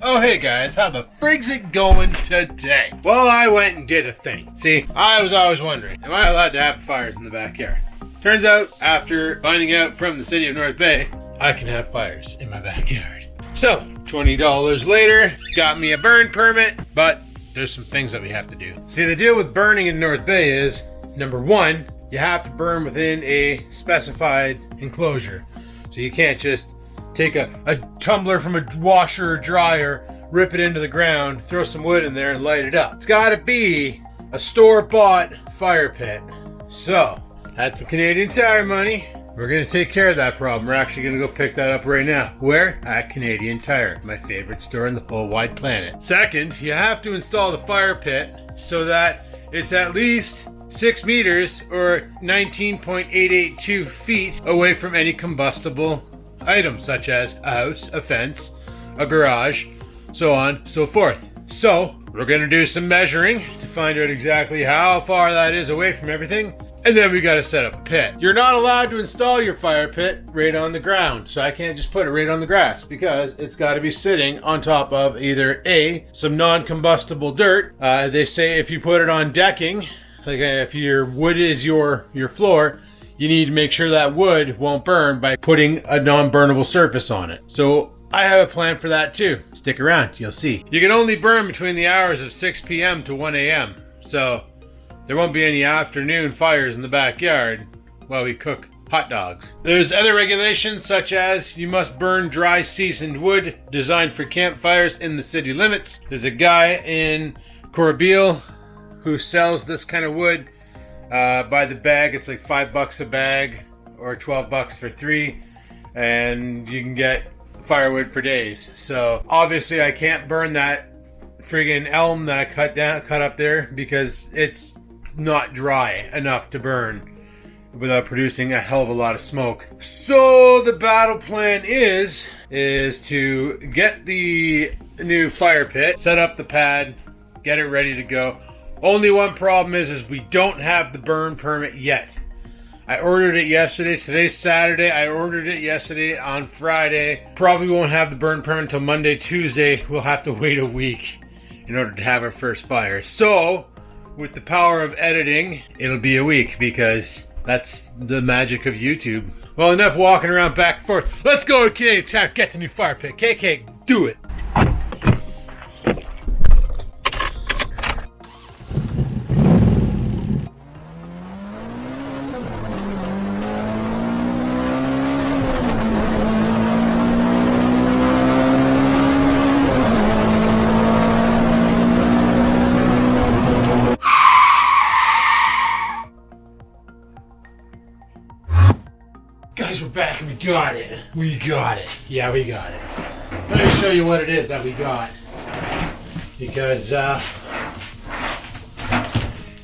Oh hey guys, how the frig's it going today? Well, I went and did a thing. See, I was always wondering, am I allowed to have fires in the backyard? Turns out, after finding out from the city of North Bay, I can have fires in my backyard. So, $20 later, got me a burn permit, but there's some things that we have to do. See, the deal with burning in North Bay is, number one, you have to burn within a specified enclosure. So you can't just take a tumbler from a washer or dryer, rip it into the ground, throw some wood in there and light it up. It's gotta be a store-bought fire pit. So, that's the Canadian Tire money. We're gonna take care of that problem. We're actually gonna go pick that up right now. Where? At Canadian Tire, my favorite store on the whole wide planet. Second, you have to install the fire pit so that it's at least 6 meters or 19.882 feet away from any combustible items such as a house, a fence, a garage, so on, so forth. So, we're gonna do some measuring to find out exactly how far that is away from everything, and then we gotta set up a pit. You're not allowed to install your fire pit right on the ground, so I can't just put it right on the grass because it's gotta be sitting on top of either A, some non-combustible dirt. They say if you put it on decking, like if your wood is your floor, you need to make sure that wood won't burn by putting a non-burnable surface on it. So I have a plan for that too. Stick around, you'll see. You can only burn between the hours of 6 p.m. to 1 a.m. So there won't be any afternoon fires in the backyard while we cook hot dogs. There's other regulations such as you must burn dry seasoned wood designed for campfires in the city limits. There's a guy in Corbeil who sells this kind of wood by the bag. It's like $5 a bag or $12 for 3, and you can get firewood for days. So obviously I can't burn that friggin' elm that I cut up there because it's not dry enough to burn without producing a hell of a lot of smoke. So the battle plan is to get the new fire pit, set up the pad, get it ready to go. Only one problem is we don't have the burn permit yet. I ordered it yesterday. Today's Saturday. I ordered it yesterday on Friday. Probably won't have the burn permit until Monday, Tuesday. We'll have to wait a week in order to have our first fire. So, with the power of editing, it'll be a week because that's the magic of YouTube. Well, enough walking around back and forth. Let's go to Canadian Tire, get the new fire pit. KK, do it. Guys, we're back and we got it. We got it. Yeah, we got it. Let me show you what it is that we got. Because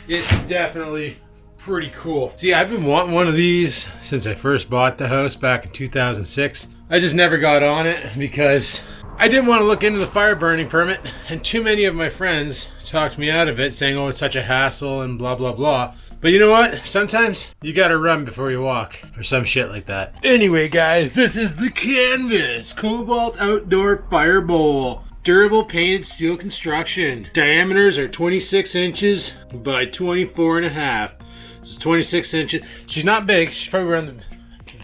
it's definitely pretty cool. See, I've been wanting one of these since I first bought the house back in 2006. I just never got on it because I didn't want to look into the fire burning permit, and too many of my friends talked me out of it saying, oh, it's such a hassle and blah, blah, blah. But you know what? Sometimes you gotta run before you walk, or some shit like that. Anyway, guys, this is the CANVAS Cobalt Outdoor Fire Bowl. Durable painted steel construction. Diameters are 26 inches by 24 and a half. This is 26 inches. She's not big. She's probably around the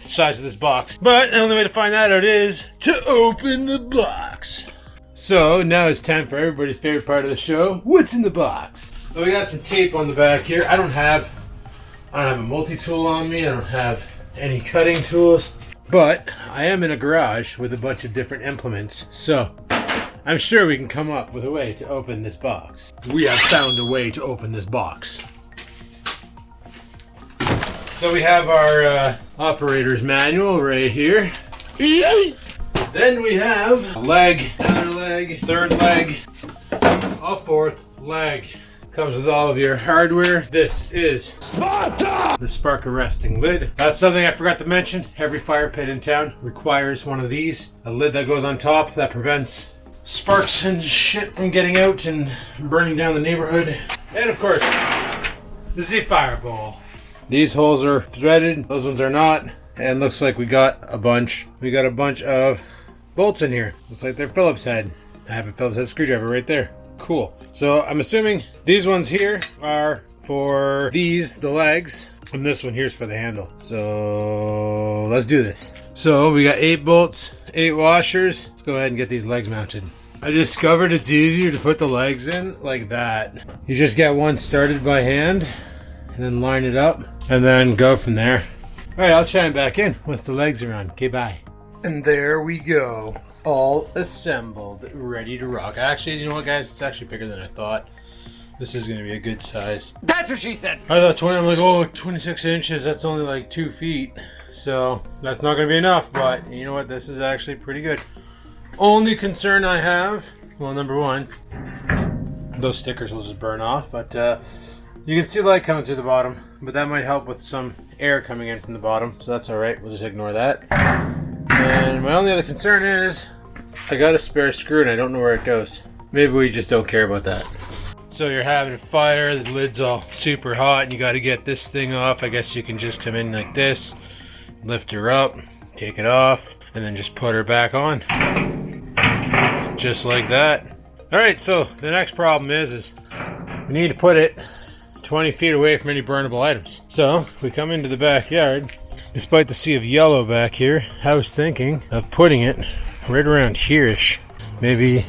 size of this box. But the only way to find that out is to open the box. So now it's time for everybody's favorite part of the show. What's in the box? So we got some tape on the back here. I don't have a multi-tool on me. I don't have any cutting tools. But I am in a garage with a bunch of different implements. So I'm sure we can come up with a way to open this box. We have found a way to open this box. So we have our operator's manual right here. Then we have a leg, another leg, third leg, a fourth leg. Comes with all of your hardware. This is Sparta! The spark arresting lid. That's something I forgot to mention. Every fire pit in town requires one of these. A lid that goes on top that prevents sparks and shit from getting out and burning down the neighborhood. And of course, the Z Fire Bowl. These holes are threaded, those ones are not. And looks like we got a bunch. We got a bunch of bolts in here. Looks like they're Phillips head. I have a Phillips head screwdriver right there. Cool. So I'm assuming these ones here are for the legs, and this one here's for the handle. So let's do this. So we got 8 bolts, 8 washers. Let's go ahead and get these legs mounted. I discovered it's easier to put the legs in like that. You just get one started by hand and then line it up and then go from there. All right, I'll chime back in once the legs are on. Okay, bye. And there we go. All assembled, ready to rock. Actually, you know what, guys? It's actually bigger than I thought. This is going to be a good size. That's what she said. I thought 20. I'm like, oh, 26 inches. That's only like 2 feet. So that's not going to be enough. But you know what? This is actually pretty good. Only concern I have, well, number one, those stickers will just burn off. But you can see light coming through the bottom. But that might help with some air coming in from the bottom. So that's all right. We'll just ignore that. And my only other concern is I got a spare screw and I don't know where it goes. Maybe we just don't care about that. So you're having a fire, the lid's all super hot and you got to get this thing off. I guess you can just come in like this, lift her up, take it off, and then just put her back on. Just like that. Alright, so the next problem is we need to put it 20 feet away from any burnable items. So if we come into the backyard, despite the sea of yellow back here, I was thinking of putting it right around here-ish. Maybe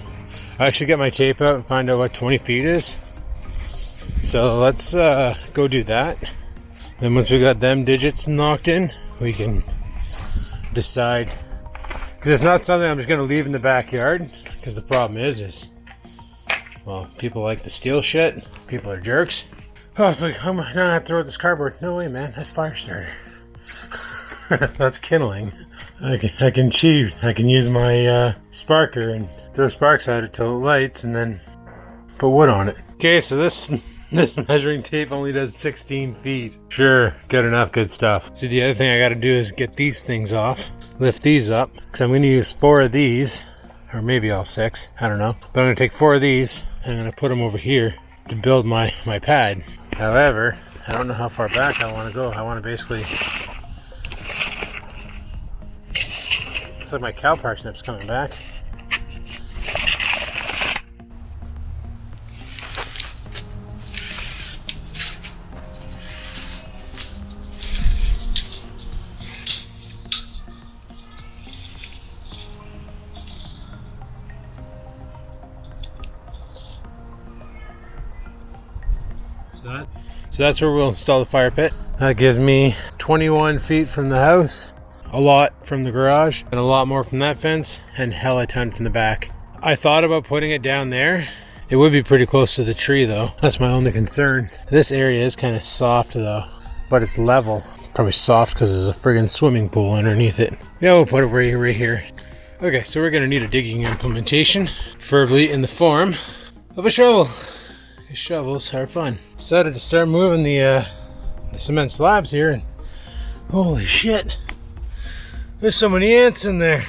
I should get my tape out and find out what 20 feet is. So let's go do that. Then once we got them digits knocked in, we can decide. Because it's not something I'm just going to leave in the backyard. Because the problem is, well, people like to steal shit. People are jerks. Oh, it's like, I'm going to throw out this cardboard. No way, man. That's fire starter. That's kindling. I can cheat. I can use my sparker and throw sparks at it till it lights and then put wood on it. Okay, so this measuring tape only does 16 feet. Sure, good enough, good stuff. So the other thing I gotta do is get these things off, lift these up, because I'm gonna use 4 of these, or maybe all 6, I don't know. But I'm gonna take 4 of these, and I'm gonna put them over here to build my pad. However, I don't know how far back I wanna go. I wanna basically, looks like my cow parsnip's coming back. So that's where we'll install the fire pit. That gives me 21 feet from the house, a lot from the garage, and a lot more from that fence, and hell a ton from the back. I thought about putting it down there. It would be pretty close to the tree though. That's my only concern. This area is kind of soft though, but it's level. Probably soft because there's a friggin' swimming pool underneath it. Yeah, we'll put it right here. Okay, so we're gonna need a digging implementation, preferably in the form of a shovel. Shovels are fun. Decided to start moving the cement slabs here, and holy shit, there's so many ants in there.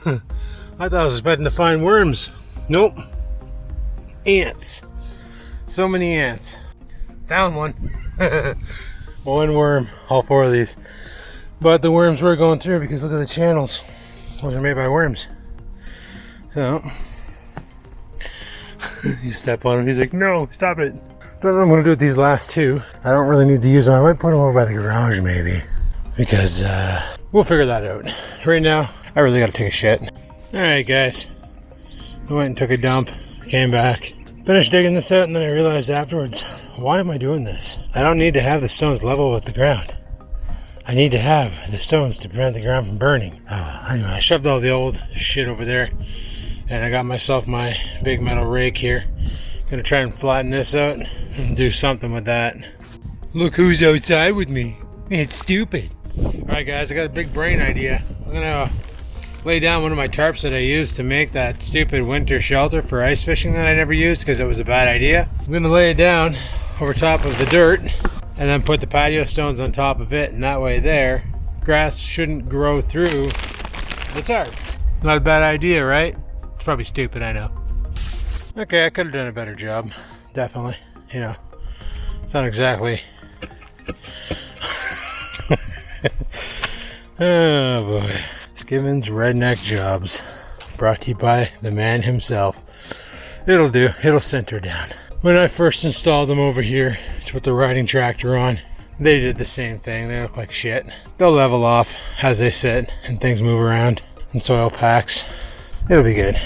I thought I was expecting to find worms. Nope, ants. So many ants. Found one. One worm, all 4 of these. But the worms were going through because look at the channels. Those are made by worms. So you step on him, he's like, no, stop it. But I'm going to do with these last 2. I don't really need to use them. I might put them over by the garage maybe. Because we'll figure that out. Right now, I really got to take a shit. Alright guys. I went and took a dump. Came back. Finished digging this out and then I realized afterwards, why am I doing this? I don't need to have the stones level with the ground. I need to have the stones to prevent the ground from burning. Anyway, I shoved all the old shit over there. And I got myself my big metal rake here. Gonna try and flatten this out and do something with that. Look who's outside with me. It's stupid. Alright guys, I got a big brain idea. I'm gonna lay down one of my tarps that I used to make that stupid winter shelter for ice fishing that I never used because it was a bad idea. I'm gonna lay it down over top of the dirt and then put the patio stones on top of it, and that way there, grass shouldn't grow through the tarp. Not a bad idea, right? Probably stupid, I know. Okay, I could have done a better job. Definitely. You know, it's not exactly. Oh boy. Skivinz Redneck Jobs. Brought to you by the man himself. it'll do. It'll center down. When I first installed them over here to put the riding tractor on, they did the same thing. They look like shit. They'll level off as they sit and things move around and soil packs. It'll be good.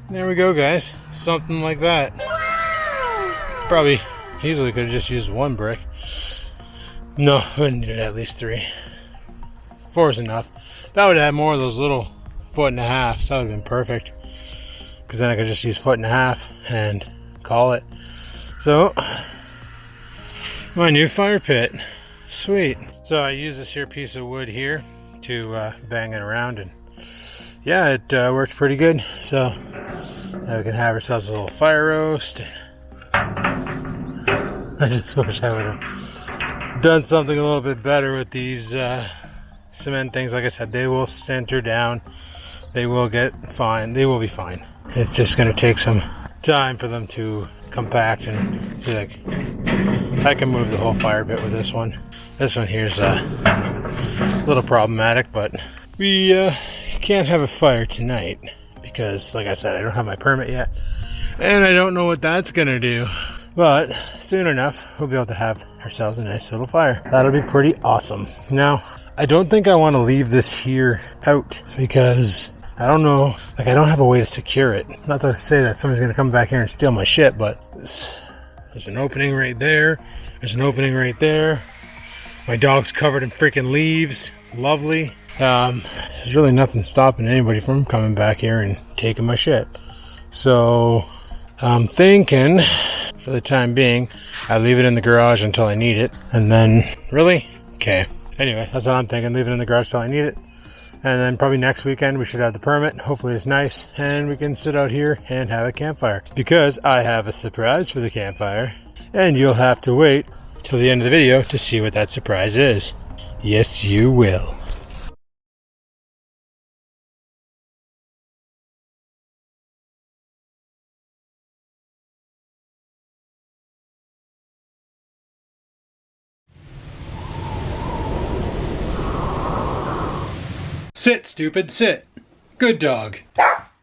There we go, guys. Something like that. Probably easily could have just used one brick. No, I wouldn't need at least 3. 4 is enough. That would add more of those little 1.5 feet. So that would have been perfect. Because then I could just use 1.5 feet and call it. So, my new fire pit. Sweet. So I use this here piece of wood here to bang it around, and yeah, it works pretty good. So now we can have ourselves a little fire roast. I just wish I would have done something a little bit better with these cement things. Like I said, they will center down. They will get fine. They will be fine. It's just going to take some time for them to compact and see, like, I can move the whole fire pit with this one. This one here is a little problematic, but we can't have a fire tonight because, like I said, I don't have my permit yet, and I don't know what that's gonna do. But soon enough, we'll be able to have ourselves a nice little fire. That'll be pretty awesome. Now, I don't think I want to leave this here out because I don't know, like, I don't have a way to secure it. Not to say that somebody's going to come back here and steal my shit, but there's an opening right there. There's an opening right there. My dog's covered in freaking leaves. Lovely. There's really nothing stopping anybody from coming back here and taking my shit. So I'm thinking, for the time being, I leave it in the garage until I need it. And then, really? Okay. Anyway, that's what I'm thinking. Leave it in the garage till I need it. And then probably next weekend we should have the permit. Hopefully it's nice and we can sit out here and have a campfire. Because I have a surprise for the campfire. And you'll have to wait till the end of the video to see what that surprise is. Yes, you will. Sit, stupid, sit. Good dog.